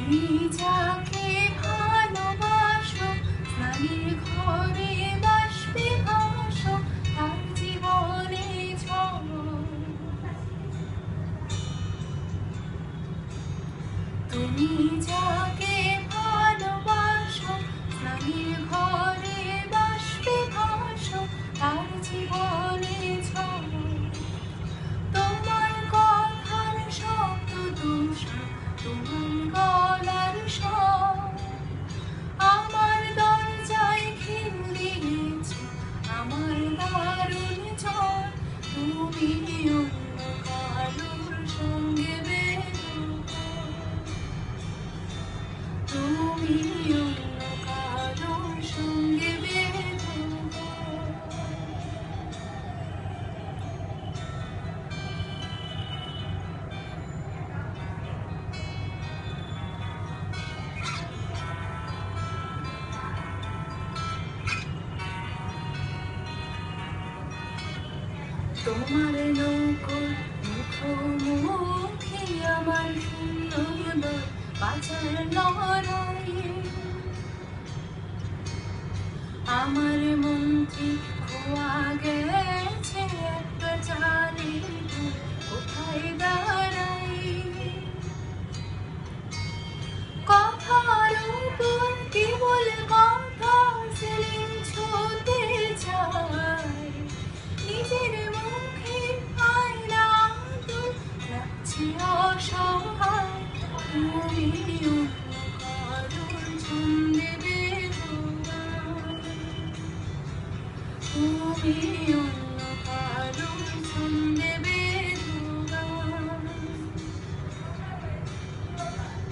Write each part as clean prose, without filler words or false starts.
তুমি যাকে ভালোবাসো স্নানের ঘরে বাষ্পে ভাসো তার জীবনে ঝড়। তুমি যাকে ভালোবাসো স্নানের ঘরে বাষ্পে ভাসো তার জীবনে ঝড়। তোমার কথার শব্দ দূষণ তোমার গলার স্বর আমার দরজায় খিল দিয়েছে আমার দারুণ ঝড়। তুমি অন্য কারোর সঙ্গে বেরো, তুমি অন্য কারোর সঙ্গে বেরো। তোমার নৌকোর মুখোমুখি আমার শূন্যদয় বাঁচার লড়াই। আমার মন্ত্রী খোয়া গেছে একটা চালের কোথায় দাঁড়াই। কথার উপর কেবল কথা সেলিম ছুতে চায় নিজের মুখে আয়না আদর লাগছে অসহায়। তুমি অন্য কারোর ছন্দে বেদনায়, তুমি অন্য কারোর ছন্দে বেদনায়।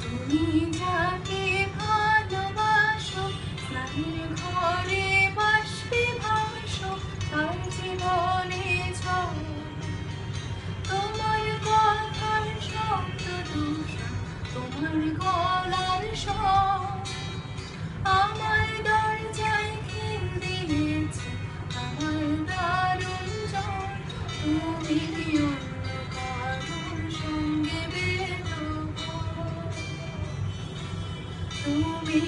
তুমি যাকে ভালোবাসো স্নানের ঘরে বাষ্পে ভাসো তার জীবনে ঝড়। তোমার কথার শব্দ দূষণ তোমার গলার স্বর আমার দরজায় খিল দিয়েছে আমার দারুণ ঝড়। তুমি অন্য কারোর সঙ্গে বেরো, তুমি